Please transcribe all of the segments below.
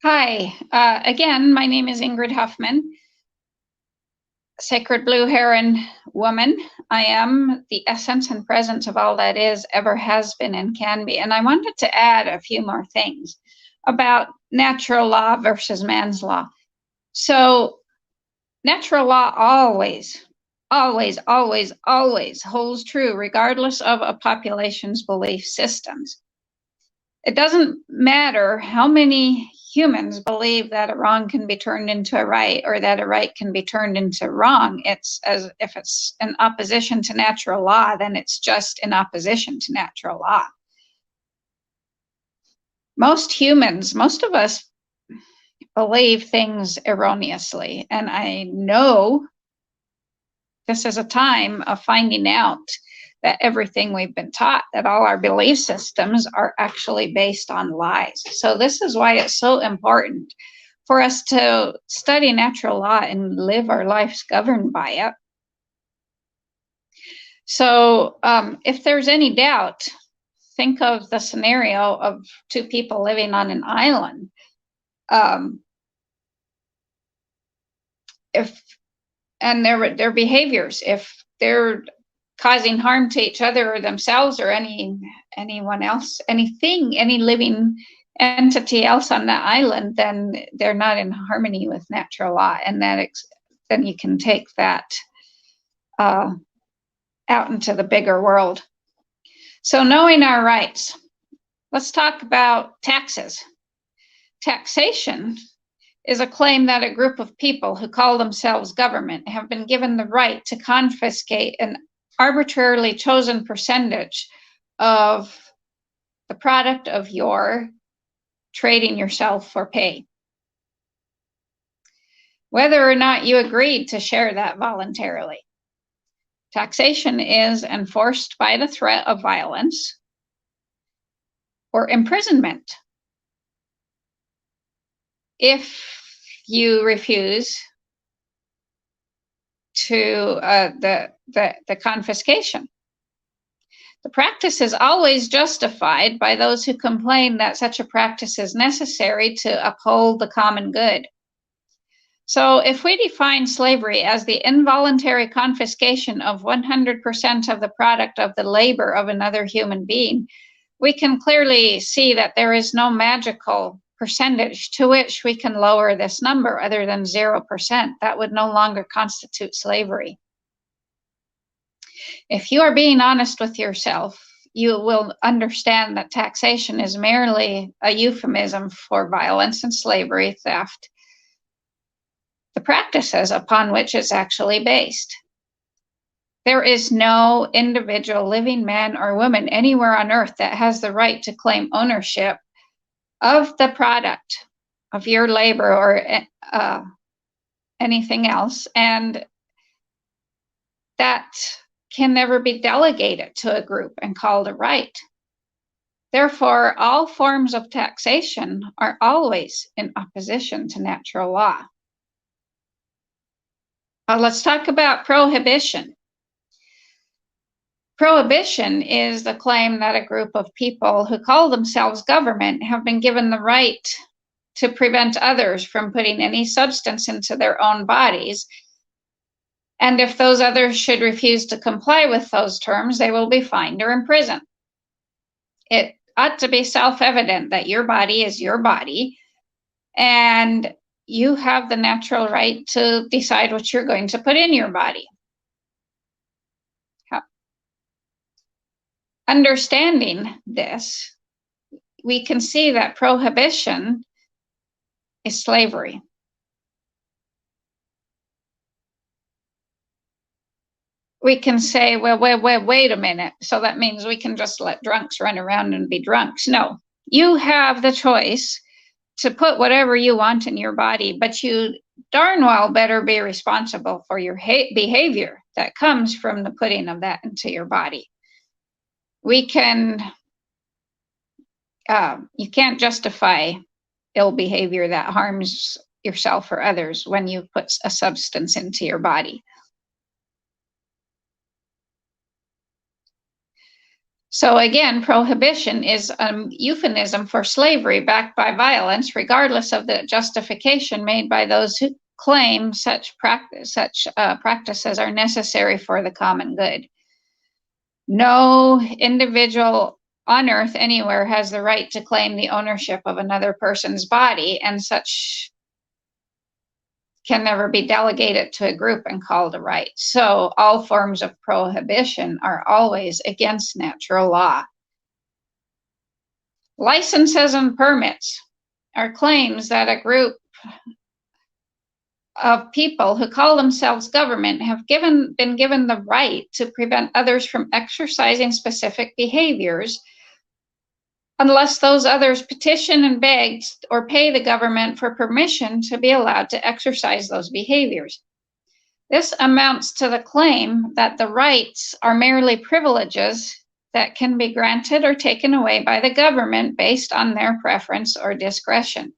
Hi, again, my name is Ingrid Huffman, Sacred Blue Heron woman. I am the essence and presence of all that is, ever has been, and can be. And I wanted to add a few more things about natural law versus man's law. So, natural law always, always, always, always holds true, regardless of a population's belief systems. It doesn't matter how many humans believe that a wrong can be turned into a right or that a right can be turned into wrong. It's as if it's in opposition to natural law, then it's just in opposition to natural law. Most humans, most of us believe things erroneously. And I know this is a time of finding out that everything we've been taught, that all our belief systems are actually based on lies. So this is why it's so important for us to study natural law and live our lives governed by it. So if there's any doubt, think of the scenario of two people living on an island. And their behaviors, if they're causing harm to each other or themselves or anyone else, any living entity else on that island, then they're not in harmony with natural law, and then you can take that out into the bigger world. So knowing our rights, let's talk about taxes. Taxation is a claim that a group of people who call themselves government have been given the right to confiscate an arbitrarily chosen percentage of the product of your trading yourself for pay, whether or not you agreed to share that voluntarily. Taxation is enforced by the threat of violence or imprisonment if you refuse to the confiscation. The practice is always justified by those who complain that such a practice is necessary to uphold the common good. So if we define slavery as the involuntary confiscation of 100% of the product of the labor of another human being, we can clearly see that there is no magical percentage to which we can lower this number other than 0%. That would no longer constitute slavery. If you are being honest with yourself, you will understand that taxation is merely a euphemism for violence and slavery, theft, the practices upon which it's actually based. There is no individual living man or woman anywhere on earth that has the right to claim ownership of the product of your labor or anything else, and that can never be delegated to a group and called a right. Therefore, all forms of taxation are always in opposition to natural law. Let's talk about prohibition. Prohibition is the claim that a group of people who call themselves government have been given the right to prevent others from putting any substance into their own bodies. And if those others should refuse to comply with those terms, they will be fined or imprisoned. It ought to be self-evident that your body is your body, and you have the natural right to decide what you're going to put in your body. Understanding this, we can see that prohibition is slavery. We can say, well, wait a minute. So that means we can just let drunks run around and be drunks. No, you have the choice to put whatever you want in your body, but you darn well better be responsible for your behavior that comes from the putting of that into your body. You can't justify ill behavior that harms yourself or others when you put a substance into your body. So again, prohibition is a euphemism for slavery backed by violence, regardless of the justification made by those who claim such practices are necessary for the common good. No individual on earth anywhere has the right to claim the ownership of another person's body, and such can never be delegated to a group and called a right. So all forms of prohibition are always against natural law. Licenses and permits are claims that a group of people who call themselves government have been given the right to prevent others from exercising specific behaviors unless those others petition and beg or pay the government for permission to be allowed to exercise those behaviors. This amounts to the claim that the rights are merely privileges that can be granted or taken away by the government based on their preference or discretion.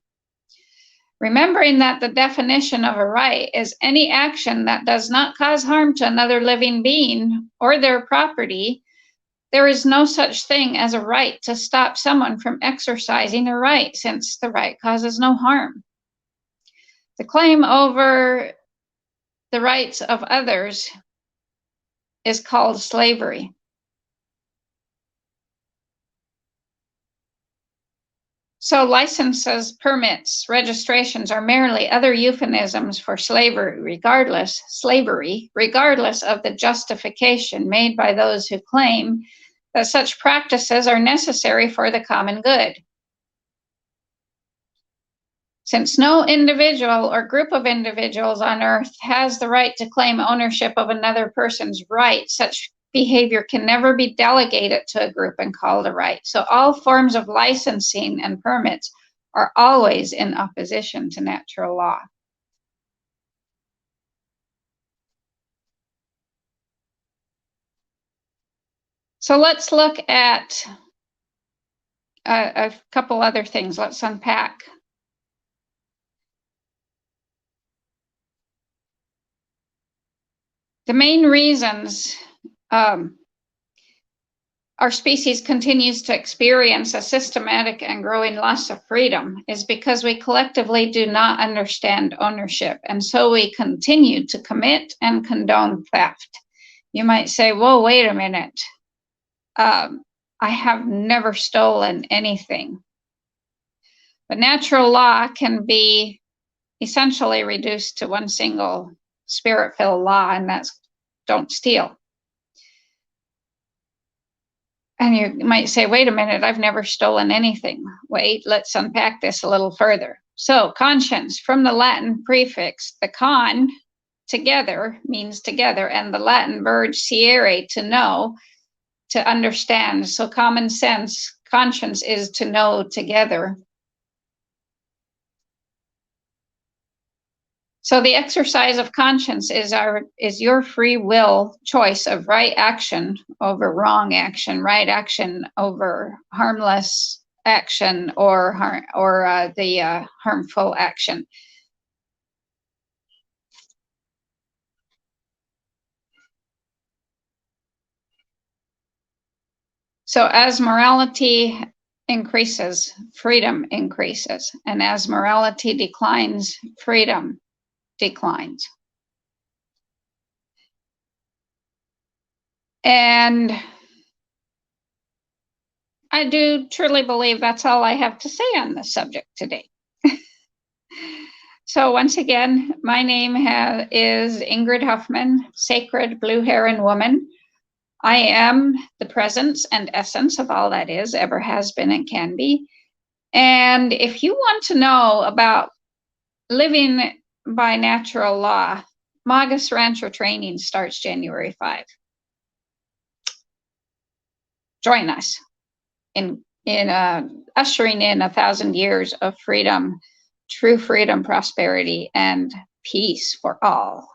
Remembering that the definition of a right is any action that does not cause harm to another living being or their property, there is no such thing as a right to stop someone from exercising a right, since the right causes no harm. The claim over the rights of others is called slavery. So licenses, permits, registrations are merely other euphemisms for slavery, regardless of the justification made by those who claim that such practices are necessary for the common good. Since no individual or group of individuals on earth has the right to claim ownership of another person's right, such behavior can never be delegated to a group and called a right. So all forms of licensing and permits are always in opposition to natural law. So let's look at a couple other things. Let's unpack. The main reasons our species continues to experience a systematic and growing loss of freedom is because we collectively do not understand ownership, and so we continue to commit and condone theft. You might say, whoa, wait a minute. I have never stolen anything. But natural law can be essentially reduced to one single spirit-filled law, and that's don't steal. And you might say, wait a minute, I've never stolen anything. Wait, let's unpack this a little further. So conscience, from the Latin prefix, the con, together, means together, and the Latin verb sciere, to know, to understand. So common sense, conscience is to know together. So the exercise of conscience is your free will choice of right action over wrong action, right action over harmless action, or the harmful action. So as morality increases, freedom increases, and as morality declines, freedom declines. And I do truly believe that's all I have to say on this subject today. So once again, my name is Ingrid Huffman, Sacred Blue Heron Woman. I am the presence and essence of all that is, ever has been, and can be. And if you want to know about living by natural law, Magus Rancher training starts January 5. Join us in ushering in 1,000 years of freedom, true freedom, prosperity, and peace for all.